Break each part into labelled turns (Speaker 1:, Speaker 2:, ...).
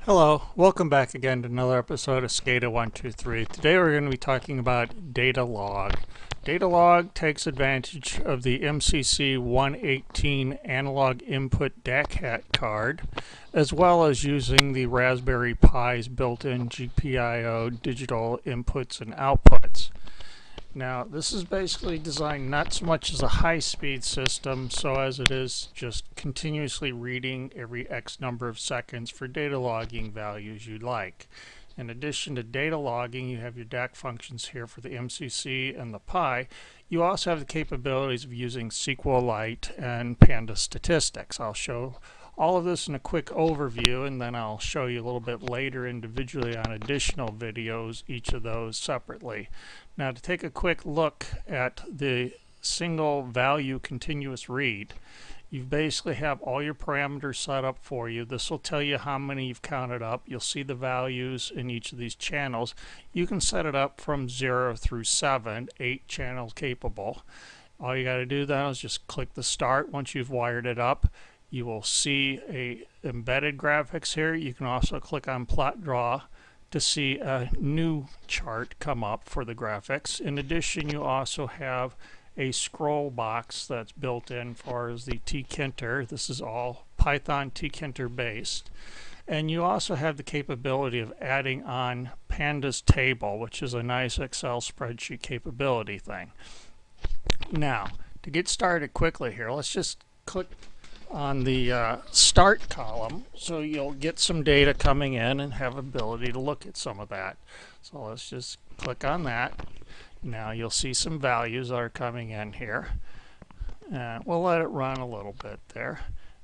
Speaker 1: Hello, welcome back again to another episode of SCADA 123. Today we're going to be talking about data log. Data log takes advantage of the MCC 118 analog input DAQ HAT card, as well as using the Raspberry Pi's built-in GPIO digital inputs and outputs. Now, this is basically designed not so much as a high-speed system, so as it is just continuously reading every X number of seconds for data logging values you'd like. In addition to data logging, you have your DAQ functions here for the MCC and the Pi. You also have the capabilities of using SQLite and Pandas statistics. I'll show all of this in a quick overview, and then I'll show you a little bit later individually on additional videos, each of those separately. Now, to take a quick look at the single value continuous read, you basically have all your parameters set up for you. This will tell you how many you've counted up. You'll see the values in each of these channels. You can set it up from 0 through 7, 8 channels capable. All you got to do then is just click the start. Once you've wired it up, you will see a embedded graphics here. You can also click on plot draw to see a new chart come up for the graphics. In addition, you also have a scroll box that's built in as far as the tkinter. This is all Python tkinter based. And you also have the capability of adding on Pandas table, which is a nice Excel spreadsheet capability thing. Now, to get started quickly here, let's just click on the start column so you'll get some data coming in and have ability to look at some of that. So let's just click on that. Now you'll see some values that are coming in here. We'll let it run a little bit there.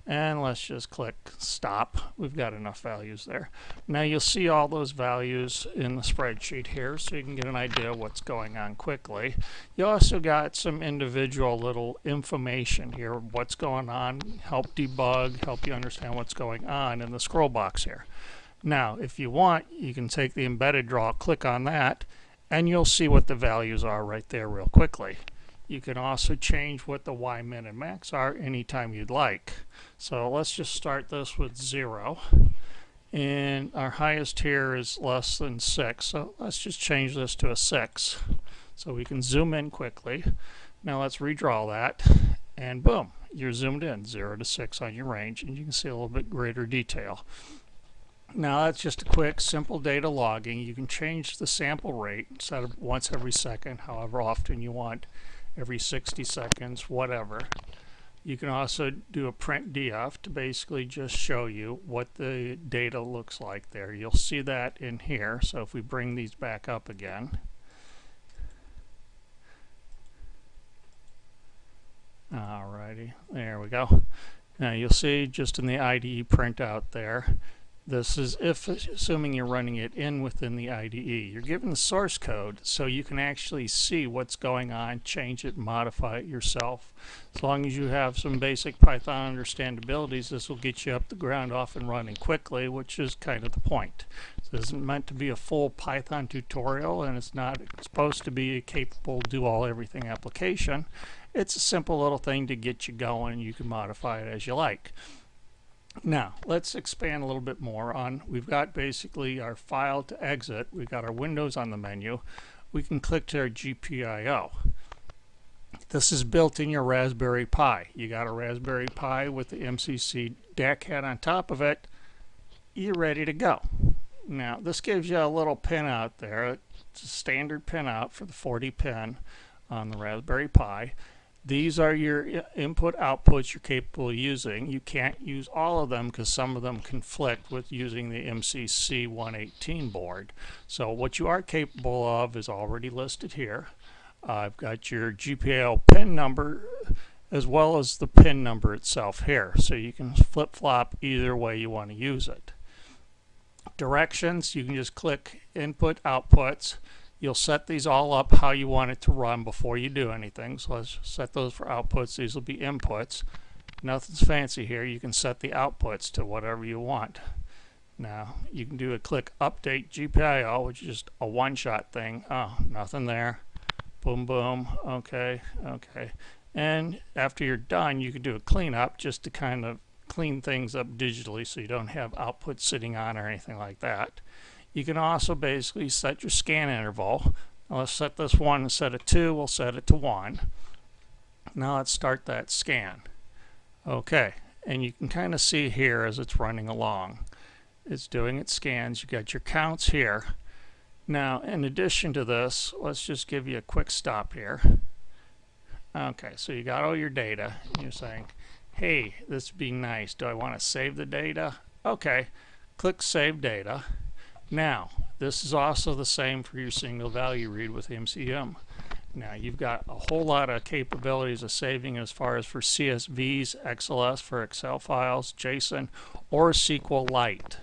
Speaker 1: And let's just click stop. We've got enough values there. Now you'll see all those values in the spreadsheet here so you can get an idea of what's going on quickly. You also got some individual little information here, what's going on, help debug, help you understand what's going on in the scroll box here. Now if you want, you can take the embedded draw, click on that, and you'll see what the values are right there real quickly. You can also change what the Y, min, and max are anytime you'd like. So let's just start this with 0. And our highest here is less than 6. So let's just change this to a 6. So we can zoom in quickly. Now let's redraw that. And boom, you're zoomed in 0 to 6 on your range. And you can see a little bit greater detail. Now that's just a quick, simple data logging. You can change the sample rate, set it once every second, however often you want. Every 60 seconds, whatever. You can also do a print df to basically just show you what the data looks like there. You'll see that in here. So if we bring these back up again, alrighty, there we go. Now you'll see just in the IDE printout there, this is assuming you're running it within the IDE. You're given the source code so you can actually see what's going on, change it, modify it yourself. As long as you have some basic Python understandabilities, this will get you up the ground off and running quickly, which is kind of the point. This isn't meant to be a full Python tutorial, and it's not supposed to be a capable do-all-everything application. It's a simple little thing to get you going, and you can modify it as you like. Now, let's expand a little bit more on, we've got basically our file to exit, we've got our windows on the menu, we can click to our GPIO. This is built in your Raspberry Pi. You got a Raspberry Pi with the MCC DAQ HAT on top of it, you're ready to go. Now, this gives you a little pinout there. It's a standard pinout for the 40 pin on the Raspberry Pi. These are your input outputs you're capable of using. You can't use all of them because some of them conflict with using the MCC 118 board. So what you are capable of is already listed here. I've got your GPIO pin number as well as the pin number itself here. So you can flip-flop either way you want to use it. Directions, you can just click input outputs. You'll set these all up how you want it to run before you do anything. So let's set those for outputs. These will be inputs. Nothing's fancy here. You can set the outputs to whatever you want. Now, you can do a click update GPIO, which is just a one-shot thing. Oh, nothing there. Boom, boom. Okay, okay. And after you're done, you can do a cleanup just to kind of clean things up digitally so you don't have output sitting on or anything like that. You can also basically set your scan interval. Now let's set this one instead of 2, we'll set it to 1. Now let's start that scan. Okay, and you can kind of see here as it's running along. It's doing its scans. You got your counts here. Now, in addition to this, let's just give you a quick stop here. Okay, so you got all your data. And you're saying, hey, this would be nice. Do I want to save the data? Okay, click Save Data. Now, this is also the same for your single value read with MCM. Now, you've got a whole lot of capabilities of saving as far as for CSVs, XLS for Excel files, JSON, or SQLite.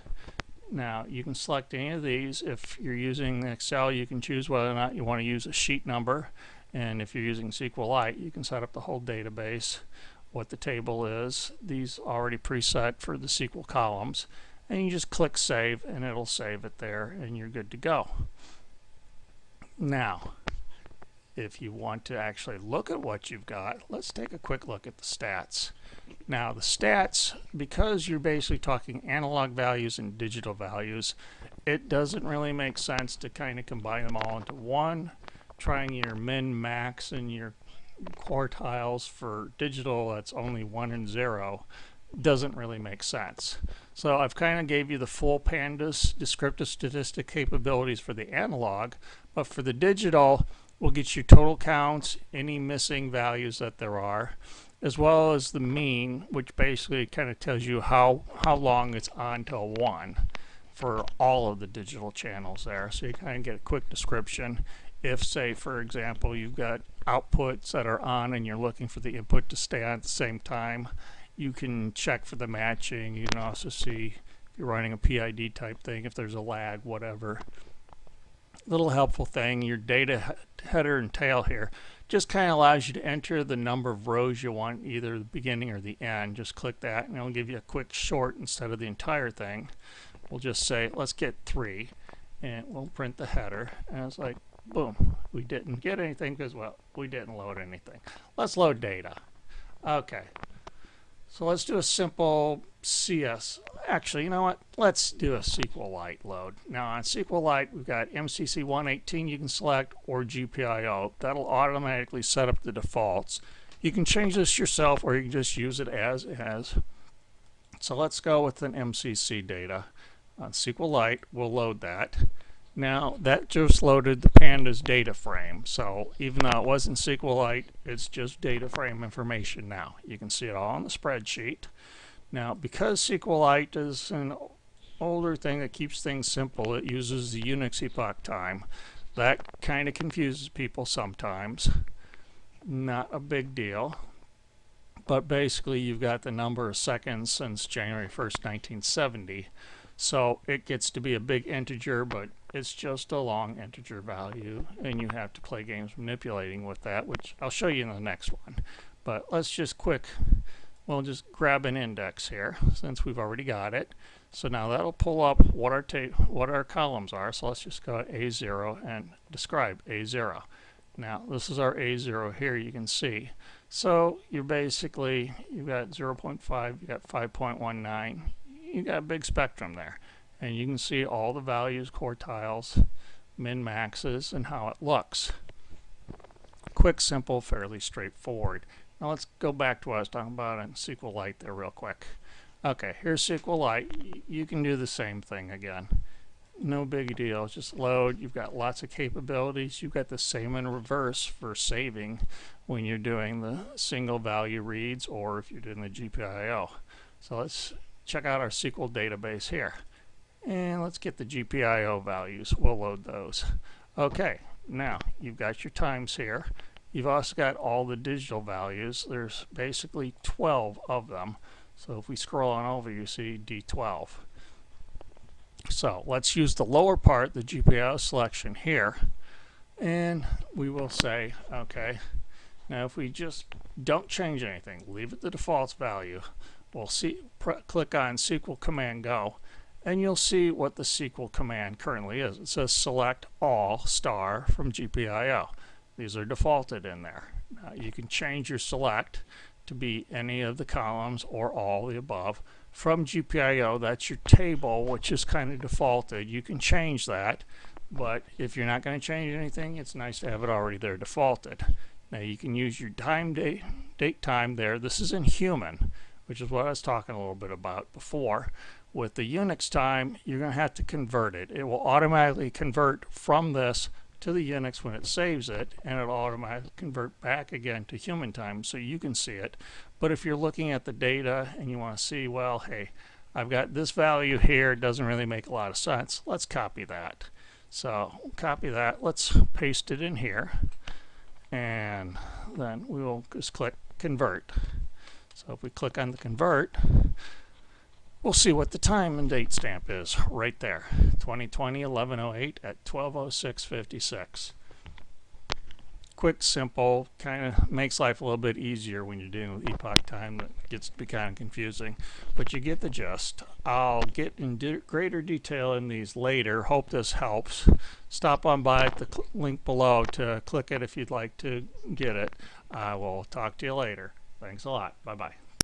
Speaker 1: Now, you can select any of these. If you're using Excel, you can choose whether or not you want to use a sheet number. And if you're using SQLite, you can set up the whole database, what the table is. These already preset for the SQL columns. And you just click Save, and it'll save it there, and you're good to go. Now, if you want to actually look at what you've got, let's take a quick look at the stats. Now, the stats, because you're basically talking analog values and digital values, it doesn't really make sense to kind of combine them all into one. Trying your min, max, and your quartiles for digital that's only 1 and 0 doesn't really make sense. So I've kind of gave you the full Pandas descriptive statistic capabilities for the analog, but for the digital, we'll get you total counts, any missing values that there are, as well as the mean, which basically kind of tells you how long it's on till 1 for all of the digital channels there. So you kind of get a quick description. If, say, for example, you've got outputs that are on and you're looking for the input to stay on at the same time, you can check for the matching. You can also see if you're running a PID type thing, if there's a lag, whatever. Little helpful thing, your data header and tail here just kind of allows you to enter the number of rows you want, either the beginning or the end. Just click that and it'll give you a quick short instead of the entire thing. We'll just say, let's get 3, and we'll print the header, and it's like, boom, we didn't get anything because, well, we didn't load anything. Let's load data. Okay, so let's do a simple CS. Actually, you know what? Let's do a SQLite load. Now on SQLite, we've got MCC 118 you can select, or GPIO. That'll automatically set up the defaults. You can change this yourself, or you can just use it as is. So let's go with an MCC data. On SQLite, we'll load that. Now that just loaded the Pandas data frame, so even though it wasn't SQLite, it's just data frame information now. You can see it all on the spreadsheet. Now, because SQLite is an older thing that keeps things simple, it uses the Unix epoch time. That kind of confuses people sometimes. Not a big deal. But basically, you've got the number of seconds since January 1st, 1970. So it gets to be a big integer, but it's just a long integer value, and you have to play games manipulating with that, which I'll show you in the next one. But let's just we'll just grab an index here since we've already got it. So now that'll pull up what our columns are. So let's just go to A0 and describe A0. Now this is our A0 here, you can see. So you've got 0.5, you've got 5.19. You got a big spectrum there, and you can see all the values, quartiles, min, maxes, and how it looks. Quick, simple, fairly straightforward. Now let's go back to what I was talking about in SQLite there real quick. Okay, here's SQLite. You can do the same thing again. No big deal, just load. You've got lots of capabilities. You've got the same in reverse for saving when you're doing the single value reads, or if you're doing the GPIO. So let's check out our SQL database here, and let's get the GPIO values. We'll load those. Okay, now you've got your times here. You've also got all the digital values. There's basically 12 of them. So if we scroll on over, you see D12. So let's use the lower part, the GPIO selection here, and we will say, okay, now if we just don't change anything, leave it the defaults value, we'll click on SQL command go, and you'll see what the SQL command currently is. It says select all star from GPIO. These are defaulted in there. You can change your select to be any of the columns or all the above. From GPIO, that's your table, which is kind of defaulted. You can change that, but if you're not going to change anything, it's nice to have it already there defaulted. Now you can use your date time there. This is in human, which is what I was talking a little bit about before. With the Unix time, you're going to have to convert it. It will automatically convert from this to the Unix when it saves it, and it'll automatically convert back again to human time so you can see it. But if you're looking at the data and you want to see, well, hey, I've got this value here, it doesn't really make a lot of sense, let's copy that. So copy that, let's paste it in here, and then we will just click convert. So if we click on the convert, we'll see what the time and date stamp is right there. 2020 1108 at 12:06:56. Quick, simple, kind of makes life a little bit easier when you're dealing with epoch time. That gets to be kind of confusing, but you get the gist. I'll get in greater detail in these later. Hope this helps. Stop on by at the link below to click it if you'd like to get it. I will talk to you later. Thanks a lot. Bye-bye.